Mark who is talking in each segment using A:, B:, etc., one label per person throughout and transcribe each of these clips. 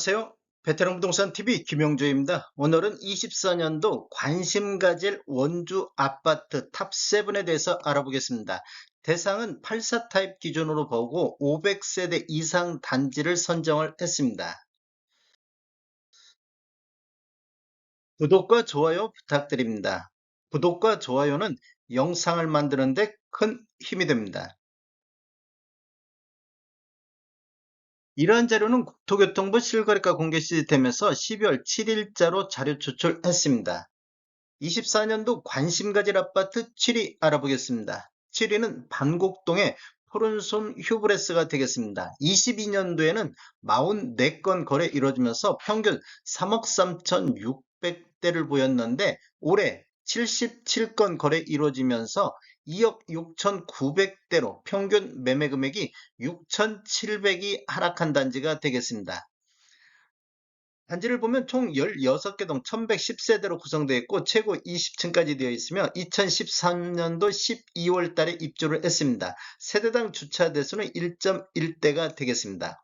A: 안녕하세요. 베테랑 부동산 TV 김영조입니다. 오늘은 24년도 관심 가질 원주 아파트 탑7에 대해서 알아보겠습니다. 대상은 84 타입 기준으로 보고 500세대 이상 단지를 선정을 했습니다. 구독과 좋아요 부탁드립니다. 구독과 좋아요는 영상을 만드는 데 큰 힘이 됩니다. 이러한 자료는 국토교통부 실거래가 공개 시스템에서 12월 7일자로 자료 제출했습니다. 24년도 관심 가질 아파트 7위 알아보겠습니다. 7위는 반곡동의 푸른솜 휴브레스가 되겠습니다. 22년도에는 44건 거래 이루어지면서 평균 3억 3,600대를 보였는데 올해 77건 거래 이루어지면서 2억 6,900대로 평균 매매 금액이 6,700이 하락한 단지가 되겠습니다. 단지를 보면 총 16개 동 1110세대로 구성되어 있고 최고 20층까지 되어 있으며 2013년도 12월 달에 입주를 했습니다. 세대당 주차 대수는 1.1대가 되겠습니다.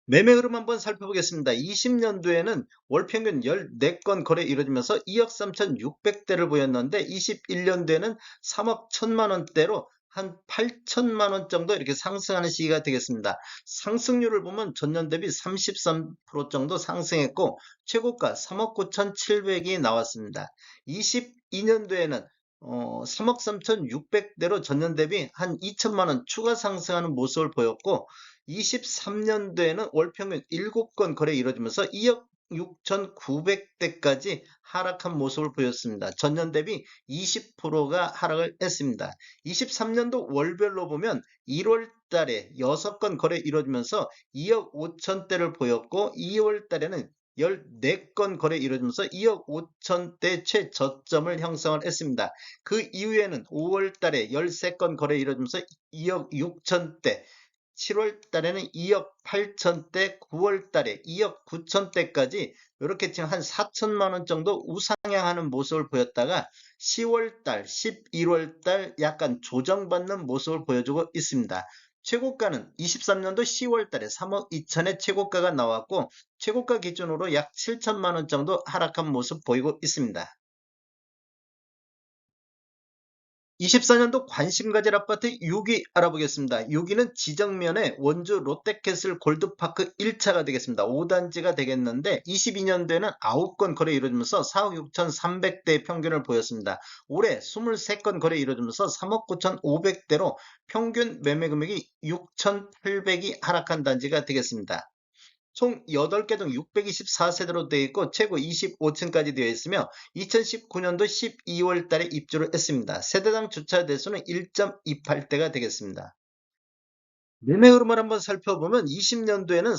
A: 매매 흐름 한번 살펴보겠습니다. 20년도에는 월 평균 14건 거래 이루어지면서 2억 3,600대를 보였는데 21년도에는 3억 1천만 원대로 한 8천만 원 정도 이렇게 상승하는 시기가 되겠습니다. 상승률을 보면 전년 대비 33% 정도 상승했고 최고가 3억 9,700이 나왔습니다. 22년도에는 3억 3,600대로 전년 대비 한 2천만 원 추가 상승하는 모습을 보였고 23년도에는 월 평균 7건 거래 이루어지면서 2억 6,900대까지 하락한 모습을 보였습니다. 전년 대비 20%가 하락을 했습니다. 23년도 월별로 보면 1월 달에 6건 거래 이루어지면서 2억 5천대를 보였고 2월 달에는 14건 거래 이루어지면서 2억 5천대 최저점을 형성을 했습니다. 그 이후에는 5월 달에 13건 거래 이루어지면서 2억 6천대, 7월 달에는 2억 8천대, 9월 달에 2억 9천대까지 이렇게 지금 한 4천만 원 정도 우상향하는 모습을 보였다가 10월 달, 11월 달 약간 조정받는 모습을 보여주고 있습니다. 최고가는 23년도 10월 달에 3억 2천의 최고가가 나왔고 최고가 기준으로 약 7천만 원 정도 하락한 모습 보이고 있습니다. 24년도 관심 가질 아파트 6위 알아보겠습니다. 6위는 지정면에 원주 롯데캐슬 골드파크 1차가 되겠습니다. 5단지가 되겠는데 22년도에는 9건 거래 이루어지면서 4억 6,300대의 평균을 보였습니다. 올해 23건 거래 이루어지면서 3억 9,500대로 평균 매매 금액이 6,800이 하락한 단지가 되겠습니다. 총 8개 중 624세대로 되어 있고 최고 25층까지 되어 있으며 2019년도 12월 달에 입주를 했습니다. 세대당 주차 대수는 1.28대가 되겠습니다. 매매 흐름을 한번 살펴보면 20년도에는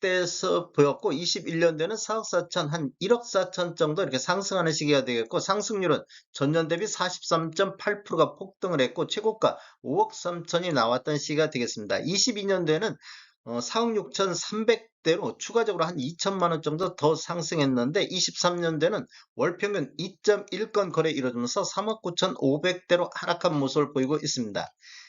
A: 3억대에서 보였고 21년도에는 4억 4천, 한 1억 4천 정도 이렇게 상승하는 시기가 되겠고 상승률은 전년 대비 43.8%가 폭등을 했고 최고가 5억 3천이 나왔던 시기가 되겠습니다. 22년도에는 4억 6,300대로 추가적으로 한 2천만 원 정도 더 상승했는데 23년도에는 월 평균 2.1건 거래 이루어지면서 3억 9,500대로 하락한 모습을 보이고 있습니다.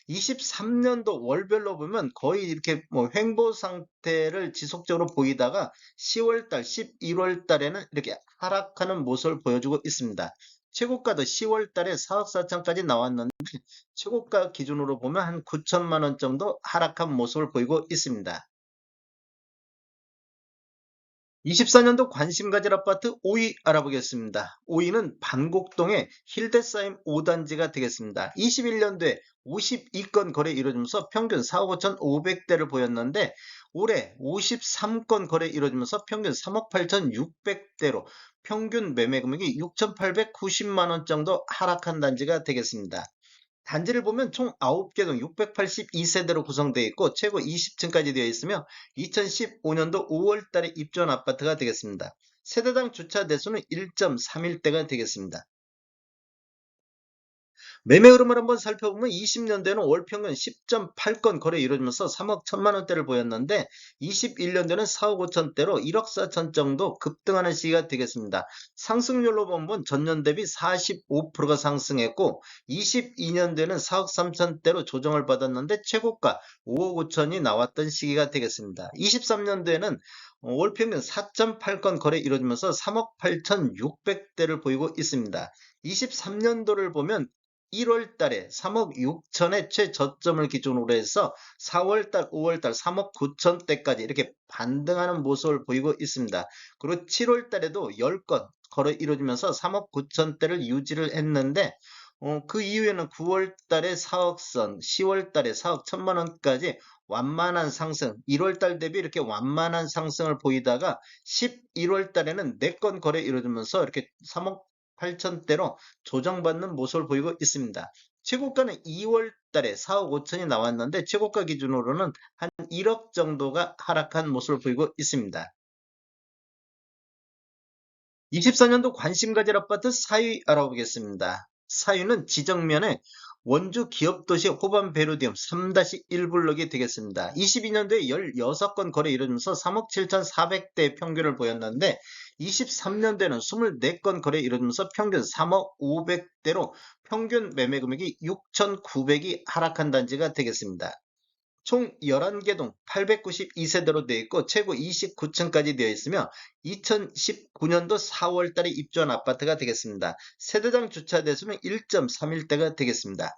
A: 23년도 월별로 보면 거의 이렇게 뭐 횡보 상태를 지속적으로 보이다가 10월 달, 11월 달에는 이렇게 하락하는 모습을 보여주고 있습니다. 최고가도 10월 달에 4억 4천까지 나왔는데 최고가 기준으로 보면 한 9천만 원 정도 하락한 모습을 보이고 있습니다. 24년도 관심 가질 아파트 5위 알아보겠습니다. 5위는 반곡동의 힐데사임 5단지가 되겠습니다. 21년도에 52건 거래 이루어지면서 평균 4억 5,500대를 보였는데 올해 53건 거래 이루어지면서 평균 3억 8,600대로 평균 매매 금액이 6,890만 원 정도 하락한 단지가 되겠습니다. 단지를 보면 총 9개 동 682세대로 구성되어 있고 최고 20층까지 되어 있으며 2015년도 5월 달에 입주한 아파트가 되겠습니다. 세대당 주차 대수는 1.31대가 되겠습니다. 매매 흐름을 한번 살펴보면 20년대는 월 평균 10.8건 거래 이루어지면서 3억 1천만 원대를 보였는데 21년대는 4억 5천대로 1억 4천 정도 급등하는 시기가 되겠습니다. 상승률로 보면 전년 대비 45%가 상승했고 22년대는 4억 3천대로 조정을 받았는데 최고가 5억 5천이 나왔던 시기가 되겠습니다. 23년대는 월 평균 4.8건 거래 이루어지면서 3억 8천6백대를 보이고 있습니다. 23년도를 보면 1월 달에 3억 6천의 최저점을 기준으로 해서 4월 달, 5월 달 3억 9천대까지 이렇게 반등하는 모습을 보이고 있습니다. 그리고 7월 달에도 10건 거래 이루어지면서 3억 9천대를 유지를 했는데 그 이후에는 9월 달에 4억 선, 10월 달에 4억 1천만 원까지 완만한 상승, 1월 달 대비 이렇게 완만한 상승을 보이다가 11월 달에는 4건 거래 이루어지면서 이렇게 3억 8천대로 조정받는 모습을 보이고 있습니다. 최고가는 2월 달에 4억 5천이 나왔는데 최고가 기준으로는 한 1억 정도가 하락한 모습을 보이고 있습니다. 24년도 관심 가질 아파트 4위 알아보겠습니다. 4위는 지정면에 원주 기업도시 호반 베르디움 3-1블럭이 되겠습니다. 22년도에 16건 거래 이루면서 3억 7,400대 평균을 보였는데 23년도에는 24건 거래 이루면서 평균 3억 500대로 평균 매매 금액이 6,900이 하락한 단지가 되겠습니다. 총 11개 동 892세대로 되어 있고 최고 29층까지 되어 있으며 2019년도 4월 달에 입주한 아파트가 되겠습니다. 세대당 주차 대수는 1.31대가 되겠습니다.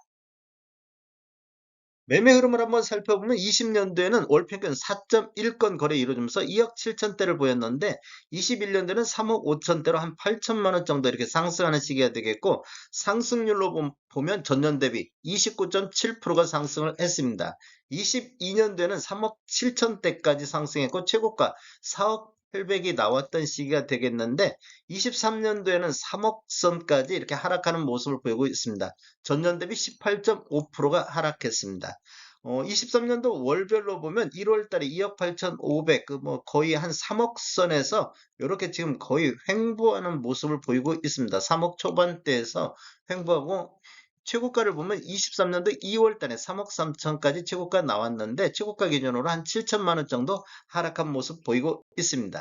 A: 매매 흐름을 한번 살펴보면 20년도에는 월 평균 4.1건 거래 이루어지면서 2억 7천대를 보였는데 21년도에는 3억 5천대로 한 8천만 원 정도 이렇게 상승하는 시기가 되겠고 상승률로 보면 전년 대비 29.7%가 상승을 했습니다. 22년도에는 3억 7천대까지 상승했고 최고가 4억 800이 나왔던 시기가 되겠는데 23년도에는 3억 선까지 이렇게 하락하는 모습을 보이고 있습니다. 전년 대비 18.5%가 하락했습니다. 23년도 월별로 보면 1월 달에 2억 8,500, 뭐 거의 한 3억 선에서 이렇게 지금 거의 횡보하는 모습을 보이고 있습니다. 3억 초반대에서 횡보하고 최고가를 보면 23년도 2월 달에 3억 3천까지 최고가 나왔는데 최고가 기준으로 한 7천만 원 정도 하락한 모습 보이고 있습니다.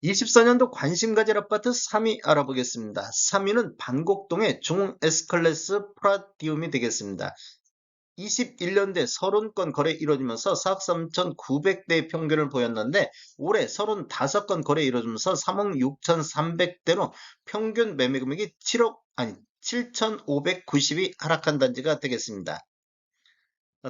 A: 24년도 관심 가질 아파트 3위 알아보겠습니다. 3위는 반곡동의 중 S클래스 프라디움이 되겠습니다. 21년대 30건 거래 이루어지면서 4억 3,900대 평균을 보였는데 올해 35건 거래 이루어지면서 3억 6,300대로 평균 매매 금액이 7,590이 하락한 단지가 되겠습니다.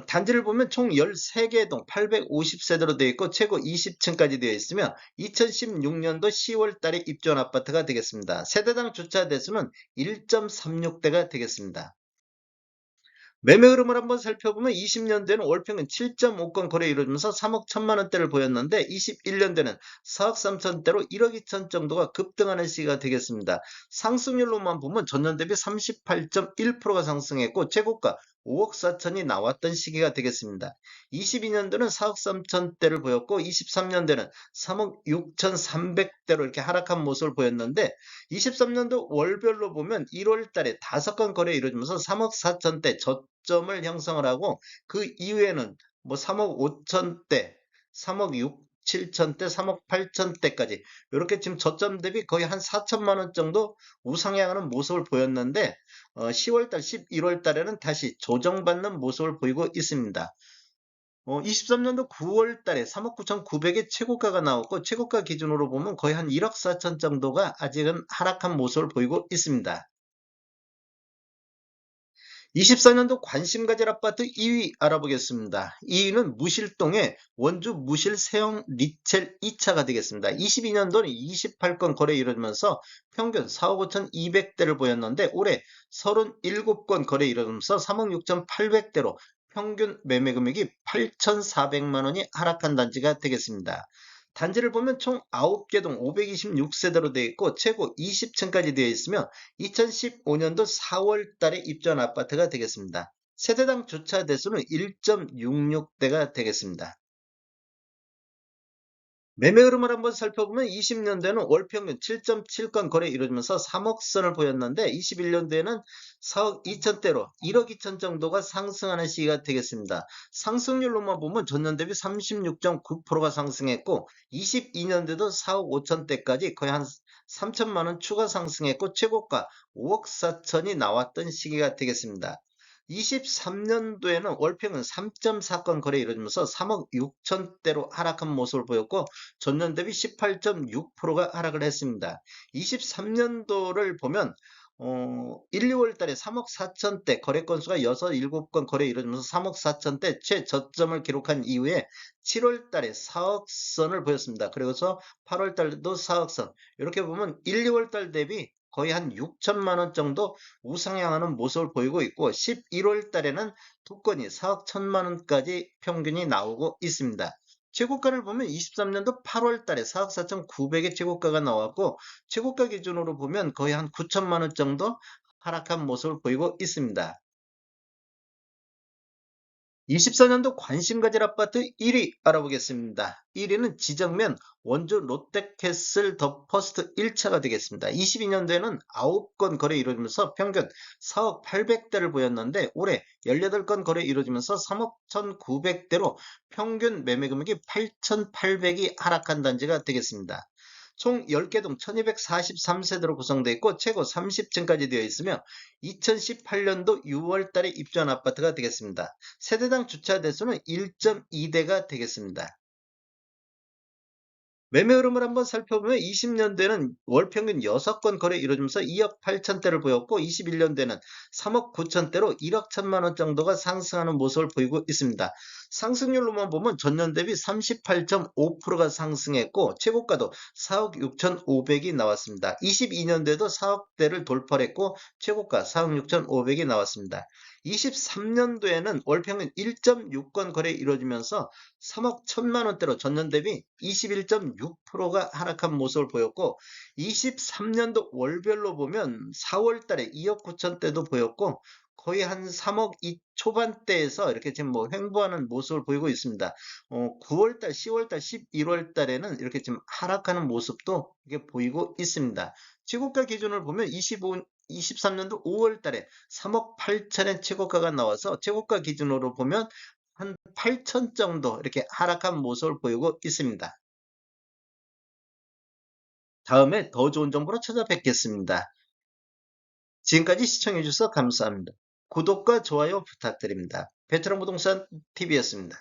A: 단지를 보면 총 13개 동 850세대로 되어 있고 최고 20층까지 되어 있으며 2016년도 10월 달에 입주한 아파트가 되겠습니다. 세대당 주차 대수는 1.36대가 되겠습니다. 매매 흐름을 한번 살펴보면 20년대는 월평균 7.5건 거래 이루어지면서 3억 1천만 원대를 보였는데 21년대는 4억 3천대로 1억 2천 정도가 급등하는 시기가 되겠습니다. 상승률로만 보면 전년 대비 38.1%가 상승했고 최고가 5억 4천이 나왔던 시기가 되겠습니다. 22년도는 4억 3천대를 보였고 23년대는 3억 6천 3백대로 이렇게 하락한 모습을 보였는데 23년도 월별로 보면 1월 달에 5건 거래 이루어지면서 3억 4천대 저점을 형성을 하고 그 이후에는 뭐 3억 5천대, 3억 6, 7천대, 3억 8천대까지 이렇게 지금 저점 대비 거의 한 4천만 원 정도 우상향하는 모습을 보였는데 10월 달, 11월 달에는 다시 조정받는 모습을 보이고 있습니다. 23년도 9월 달에 3억 9,900의 최고가가 나왔고 최고가 기준으로 보면 거의 한 1억 4천 정도가 아직은 하락한 모습을 보이고 있습니다. 24년도 관심 가질 아파트 2위 알아보겠습니다. 2위는 무실동의 원주 무실 세형 리첼 2차가 되겠습니다. 22년도는 28건 거래 이루어지면서 평균 4억 5천 2백대를 보였는데 올해 37건 거래 이루어지면서 3억 6천 8백대로 평균 매매 금액이 8,400만 원이 하락한 단지가 되겠습니다. 단지를 보면 총 9개 동 526세대로 되어 있고 최고 20층까지 되어 있으며 2015년도 4월 달에 입주한 아파트가 되겠습니다. 세대당 주차 대수는 1.66대가 되겠습니다. 매매 흐름을 한번 살펴보면 20년대는 월 평균 7.7건 거래 이루어지면서 3억 선을 보였는데 21년대에는 4억 2천대로 1억 2천 정도가 상승하는 시기가 되겠습니다. 상승률로만 보면 전년 대비 36.9%가 상승했고 22년대도 4억 5천대까지 거의 한 3천만 원 추가 상승했고 최고가 5억 4천이 나왔던 시기가 되겠습니다. 23년도에는 월평은 3.4건 거래 이루어지면서 3억 6천대로 하락한 모습을 보였고 전년 대비 18.6%가 하락을 했습니다. 23년도를 보면 1, 2월 달에 3억 4천대 거래 건수가 6, 7건 거래 이루어지면서 3억 4천대 최저점을 기록한 이후에 7월 달에 4억 선을 보였습니다. 그리고서 8월 달도 4억 선. 이렇게 보면 1, 2월 달 대비 거의 한 6천만 원 정도 우상향하는 모습을 보이고 있고 11월 달에는 두 건이 4억 1천만 원까지 평균이 나오고 있습니다. 최고가를 보면 23년도 8월 달에 4억 4천9백의 최고가가 나왔고 최고가 기준으로 보면 거의 한 9천만 원 정도 하락한 모습을 보이고 있습니다. 24년도 관심 가질 아파트 1위 알아보겠습니다. 1위는 지정면 원주 롯데캐슬 더 퍼스트 1차가 되겠습니다. 22년도에는 9건 거래 이루어지면서 평균 4억 800대를 보였는데 올해 18건 거래 이루어지면서 3억 1,900대로 평균 매매 금액이 8,800이 하락한 단지가 되겠습니다. 총 10개 동 1243세대로 구성되어 있고 최고 30층까지 되어 있으며 2018년도 6월 달에 입주한 아파트가 되겠습니다. 세대당 주차 대수는 1.2대가 되겠습니다. 매매 흐름을 한번 살펴보면 20년대는 월 평균 6건 거래 이루어지면서 2억 8천대를 보였고 21년대는 3억 9천대로 1억 1천만 원 정도가 상승하는 모습을 보이고 있습니다. 상승률로만 보면 전년 대비 38.5%가 상승했고 최고가도 4억 6천5백이 나왔습니다. 22년대도 4억대를 돌파했고 최고가 4억 6천5백이 나왔습니다. 23년도에는 월 평균 1.6건 거래 이루어지면서 3억 1천만 원대로 전년 대비 21.6%가 하락한 모습을 보였고 23년도 월별로 보면 4월 달에 2억 9천대도 보였고 거의 한 3억 이 초반대에서 이렇게 지금 뭐 횡보하는 모습을 보이고 있습니다. 9월 달, 10월 달, 11월 달에는 이렇게 좀 하락하는 모습도 이게 보이고 있습니다. 최고가 기준을 보면 23년도 5월 달에 3억 8천의 최고가가 나와서 최고가 기준으로 보면 한 8천 정도 이렇게 하락한 모습을 보이고 있습니다. 다음에 더 좋은 정보로 찾아뵙겠습니다. 지금까지 시청해주셔서 감사합니다. 구독과 좋아요 부탁드립니다. 베테랑 부동산 TV였습니다.